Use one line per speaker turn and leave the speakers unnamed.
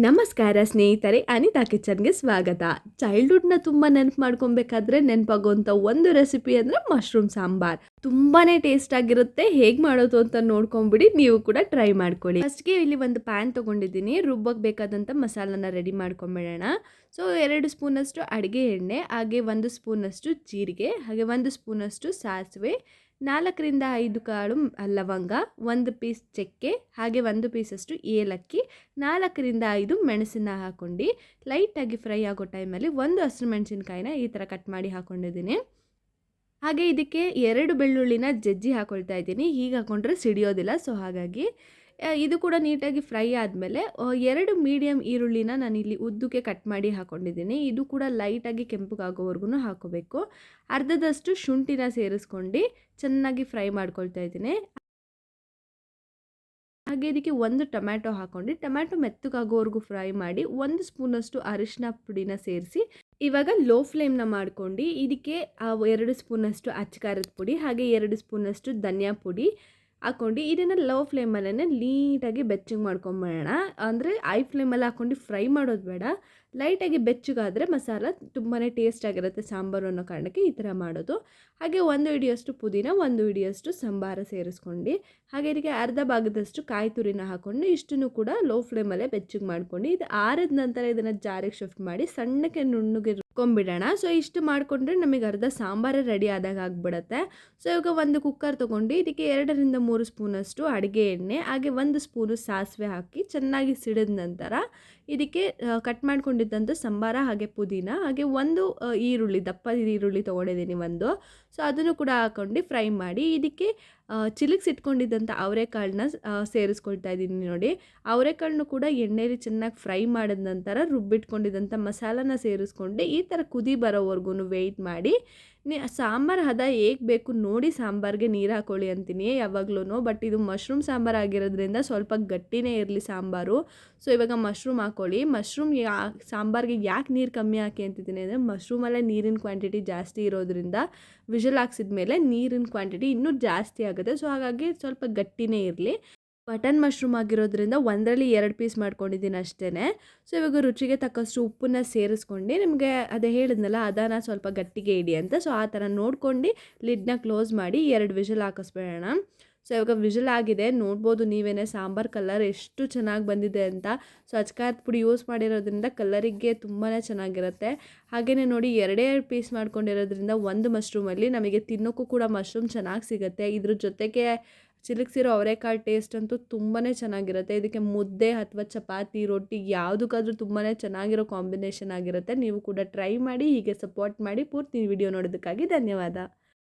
ನಮಸ್ಕಾರ ಸ್ನೇಹಿತರೆ, ಅನಿತಾ ಕಿಚನ್ಗೆ ಸ್ವಾಗತ. ಚೈಲ್ಡ್ಹುಡ್ನ ತುಂಬ ನೆನಪು ಮಾಡ್ಕೊಬೇಕಾದ್ರೆ ನೆನಪಾಗುವಂಥ ಒಂದು ರೆಸಿಪಿ ಅಂದರೆ ಮಶ್ರೂಮ್ ಸಾಂಬಾರ್. ತುಂಬಾ ಟೇಸ್ಟ್ ಆಗಿರುತ್ತೆ. ಹೇಗೆ ಮಾಡೋದು ಅಂತ ನೋಡ್ಕೊಂಬಿಡಿ, ನೀವು ಕೂಡ ಟ್ರೈ ಮಾಡ್ಕೊಳ್ಳಿ. ಫಸ್ಟ್ಗೆ ಇಲ್ಲಿ ಒಂದು ಪ್ಯಾನ್ ತೊಗೊಂಡಿದ್ದೀನಿ. ರುಬ್ಬಕ್ಕೆ ಬೇಕಾದಂಥ ಮಸಾಲನ ರೆಡಿ ಮಾಡ್ಕೊಂಬಿಡೋಣ. ಸೊ 2 ಸ್ಪೂನಷ್ಟು ಅಡುಗೆ ಎಣ್ಣೆ, ಹಾಗೆ 1 ಸ್ಪೂನಷ್ಟು ಜೀರಿಗೆ, ಹಾಗೆ 1 ಸ್ಪೂನಷ್ಟು ಸಾಸಿವೆ, 4ರಿಂದ 5 ಕಾಳು ಲವಂಗ, 1 ಪೀಸ್ ಚಕ್ಕೆ, ಹಾಗೆ 1 ಪೀಸಷ್ಟು ಏಲಕ್ಕಿ, 4ರಿಂದ 5 ಮೆಣಸನ್ನ ಹಾಕ್ಕೊಂಡು ಲೈಟಾಗಿ ಫ್ರೈ ಆಗೋ ಟೈಮಲ್ಲಿ 1 ಹಸಿರು ಮೆಣಸಿನ್ಕಾಯಿನ ಈ ಥರ ಕಟ್ ಮಾಡಿ ಹಾಕ್ಕೊಂಡಿದ್ದೀನಿ. ಹಾಗೆ ಇದಕ್ಕೆ 2 ಬೆಳ್ಳುಳ್ಳಿನ ಜಜ್ಜಿ ಹಾಕ್ಕೊಳ್ತಾ ಇದ್ದೀನಿ. ಹೀಗೆ ಹಾಕ್ಕೊಂಡ್ರೆ ಸಿಡಿಯೋದಿಲ್ಲ. ಸೊ ಹಾಗಾಗಿ ಇದು ಕೂಡ ನೀಟಾಗಿ ಫ್ರೈ ಆದಮೇಲೆ 2 ಮೀಡಿಯಮ್ ಈರುಳ್ಳಿನ ನಾನಿಲ್ಲಿ ಉದ್ದಕ್ಕೆ ಕಟ್ ಮಾಡಿ ಹಾಕ್ಕೊಂಡಿದ್ದೀನಿ. ಇದು ಕೂಡ ಲೈಟಾಗಿ ಕೆಂಪಗಾಗೋವರೆಗೂ ಹಾಕೋಬೇಕು. ಅರ್ಧದಷ್ಟು ಶುಂಠಿನ ಸೇರಿಸ್ಕೊಂಡು ಚೆನ್ನಾಗಿ ಫ್ರೈ ಮಾಡ್ಕೊಳ್ತಾ ಇದ್ದೀನಿ. ಹಾಗೆ ಇದಕ್ಕೆ 1 ಟೊಮ್ಯಾಟೊ ಹಾಕ್ಕೊಂಡು ಟೊಮ್ಯಾಟೊ ಮೆತ್ತಗಾಗೋವರೆಗೂ ಫ್ರೈ ಮಾಡಿ 1 ಸ್ಪೂನಷ್ಟು ಅರಿಶಿನ ಪುಡಿನ ಸೇರಿಸಿ ಇವಾಗ ಲೋ ಫ್ಲೇಮ್ನ ಮಾಡ್ಕೊಂಡು ಇದಕ್ಕೆ 2 ಸ್ಪೂನಷ್ಟು ಅಚ್ಚಕಾರದ ಪುಡಿ, ಹಾಗೆ 2 ಸ್ಪೂನಷ್ಟು ಧನಿಯಾ ಪುಡಿ ಹಾಕ್ಕೊಂಡು ಇದನ್ನು ಲೋ ಫ್ಲೇಮಲ್ಲೇ ನೀಟಾಗಿ ಬೆಚ್ಚಗೆ ಮಾಡ್ಕೊಂಬಿಡೋಣ. ಅಂದರೆ ಐ ಫ್ಲೇಮಲ್ಲಿ ಹಾಕ್ಕೊಂಡು ಫ್ರೈ ಮಾಡೋದು ಬೇಡ. ಲೈಟಾಗಿ ಬೆಚ್ಚಗಾದರೆ ಮಸಾಲ ತುಂಬಾ ಟೇಸ್ಟ್ ಆಗಿರುತ್ತೆ ಸಾಂಬಾರು ಅನ್ನೋ ಕಾರಣಕ್ಕೆ ಈ ಥರ ಮಾಡೋದು. ಹಾಗೆ 1 ಹಿಡಿಯಷ್ಟು ಪುದೀನ, 1 ಹಿಡಿಯಷ್ಟು ಸಂಬಾರ ಸೇರಿಸ್ಕೊಂಡು, ಹಾಗೆ ಇದಕ್ಕೆ ಅರ್ಧ ಭಾಗದಷ್ಟು ಕಾಯಿ ತುರಿನ ಹಾಕ್ಕೊಂಡು ಇಷ್ಟನ್ನು ಕೂಡ ಲೋ ಫ್ಲೇಮಲ್ಲೇ ಬೆಚ್ಚಗೆ ಮಾಡ್ಕೊಂಡು ಇದು ಆರಿದ ನಂತರ ಇದನ್ನು ಜಾರಿಗೆ ಶಿಫ್ಟ್ ಮಾಡಿ ಸಣ್ಣಕ್ಕೆ ನುಣ್ಣಗೆ ರುಬ್ಕೊಂಬಿಡೋಣ. ಸೊ ಇಷ್ಟು ಮಾಡಿಕೊಂಡ್ರೆ ನಮಗೆ ಅರ್ಧ ಸಾಂಬಾರೇ ರೆಡಿ ಆದಾಗ ಆಗಿಬಿಡುತ್ತೆ. ಸೊ ಇವಾಗ ಒಂದು ಕುಕ್ಕರ್ ತೊಗೊಂಡು ಇದಕ್ಕೆ 2ರಿಂದ 3 ಸ್ಪೂನಷ್ಟು ಅಡುಗೆ ಎಣ್ಣೆ, ಹಾಗೆ 1 ಸ್ಪೂನು ಸಾಸಿವೆ ಹಾಕಿ ಚೆನ್ನಾಗಿ ಸಿಡಿದ ನಂತರ ಇದಕ್ಕೆ ಕಟ್ ಮಾಡ್ಕೊಂಡಿದ್ದಂಥ ಸಂಬಾರ, ಹಾಗೆ ಪುದೀನ, ಹಾಗೆ 1 ಈರುಳ್ಳಿ, ದಪ್ಪ ಈರುಳ್ಳಿ ತೊಗೊಂಡಿದ್ದೀನಿ 1. ಸೊ ಅದನ್ನು ಕೂಡ ಹಾಕ್ಕೊಂಡು ಫ್ರೈ ಮಾಡಿ ಇದಕ್ಕೆ ಚಿಲಕ್ಸಿಟ್ಕೊಂಡಿದ್ದಂಥ ಅವರೆಕಾಳನ್ನ ಸೇರಿಸ್ಕೊಳ್ತಾ ಇದ್ದೀನಿ. ನೋಡಿ, ಅವರೆಕಾಳನ್ನು ಕೂಡ ಎಣ್ಣೆಲಿ ಚೆನ್ನಾಗಿ ಫ್ರೈ ಮಾಡಿದ ನಂತರ ರುಬ್ಬಿಟ್ಕೊಂಡಿದ್ದಂಥ ಮಸಾಲನ ಸೇರಿಸ್ಕೊಂಡು ಈ ಥರ ಕುದಿ ಬರೋವರೆಗೂ ವೆಯ್ಟ್ ಮಾಡಿ ಸಾಂಬಾರು ಹದ ಹೇಗೆ ಬೇಕು ನೋಡಿ ಸಾಂಬಾರಿಗೆ ನೀರು ಹಾಕ್ಕೊಳ್ಳಿ ಅಂತೀನಿ ಯಾವಾಗ್ಲೂ. ಬಟ್ ಇದು ಮಶ್ರೂಮ್ ಸಾಂಬಾರು ಆಗಿರೋದ್ರಿಂದ ಸ್ವಲ್ಪ ಗಟ್ಟಿನೇ ಇರಲಿ ಸಾಂಬಾರು. ಸೊ ಇವಾಗ ಮಶ್ರೂಮ್ ಹಾಕ್ಕೊಳ್ಳಿ. ಮಶ್ರೂಮ್ ಸಾಂಬಾರಿಗೆ ಯಾಕೆ ನೀರು ಕಮ್ಮಿ ಹಾಕಿ ಅಂತಿದ್ದೀನಿ ಅಂದರೆ ಮಶ್ರೂಮಲ್ಲೇ ನೀರಿನ ಕ್ವಾಂಟಿಟಿ ಜಾಸ್ತಿ ಇರೋದ್ರಿಂದ ವಿಷಲ್ ಹಾಕ್ಸಿದ್ಮೇಲೆ ನೀರಿನ ಕ್ವಾಂಟಿಟಿ ಇನ್ನೂ ಜಾಸ್ತಿ ಆಗುತ್ತೆ. ಸೊ ಹಾಗಾಗಿ ಸ್ವಲ್ಪ ಗಟ್ಟಿನೇ ಇರಲಿ. ಬಟನ್ ಮಶ್ರೂಮ್ ಆಗಿರೋದ್ರಿಂದ 1ರಲ್ಲಿ 2 ಪೀಸ್ ಮಾಡ್ಕೊಂಡಿದ್ದೀನಿ ಅಷ್ಟೇ. ಸೊ ಇವಾಗ ರುಚಿಗೆ ತಕ್ಕಷ್ಟು ಉಪ್ಪನ್ನ ಸೇರಿಸ್ಕೊಂಡು, ನಿಮಗೆ ಅದೇ ಹೇಳಿದ್ನಲ್ಲ ಅದನ್ನು ಸ್ವಲ್ಪ ಗಟ್ಟಿಗೆ ಇಡಿ ಅಂತ, ಸೊ ಆ ಥರ ನೋಡ್ಕೊಂಡು ಲಿಡ್ನ ಕ್ಲೋಸ್ ಮಾಡಿ 2 ವಿಷಲ್ ಹಾಕಿಸ್ಬೇಡೋಣ. ಸೊ ಇವಾಗ ವಿಷಲ್ ಆಗಿದೆ, ನೋಡ್ಬೋದು ನೀವೇ ಸಾಂಬಾರು ಕಲರ್ ಎಷ್ಟು ಚೆನ್ನಾಗಿ ಬಂದಿದೆ ಅಂತ. ಸೊ ಅಚ್ಕಾರದ ಪುಡಿ ಯೂಸ್ ಮಾಡಿರೋದ್ರಿಂದ ಕಲರಿಗೆ ತುಂಬಾ ಚೆನ್ನಾಗಿರುತ್ತೆ. ಹಾಗೆಯೇ ನೋಡಿ 2 ಪೀಸ್ ಮಾಡ್ಕೊಂಡಿರೋದ್ರಿಂದ 1 ಮಶ್ರೂಮಲ್ಲಿ ನಮಗೆ ತಿನ್ನೋಕ್ಕೂ ಕೂಡ ಮಶ್ರೂಮ್ ಚೆನ್ನಾಗಿ ಸಿಗುತ್ತೆ. ಇದ್ರ ಜೊತೆಗೆ ಚಿಲಕ್ಸಿರೋ ಅವರೆಕಾಳು ಟೇಸ್ಟ್ ಅಂತೂ ತುಂಬಾ ಚೆನ್ನಾಗಿರುತ್ತೆ. ಇದಕ್ಕೆ ಮುದ್ದೆ ಅಥವಾ ಚಪಾತಿ, ರೊಟ್ಟಿ ಯಾವುದಕ್ಕಾದ್ರೂ ತುಂಬಾ ಚೆನ್ನಾಗಿರೋ ಕಾಂಬಿನೇಷನ್ ಆಗಿರುತ್ತೆ. ನೀವು ಕೂಡ ಟ್ರೈ ಮಾಡಿ, ಹೀಗೆ ಸಪೋರ್ಟ್ ಮಾಡಿ. ಪೂರ್ತಿ ವಿಡಿಯೋ ನೋಡೋದಕ್ಕಾಗಿ ಧನ್ಯವಾದ.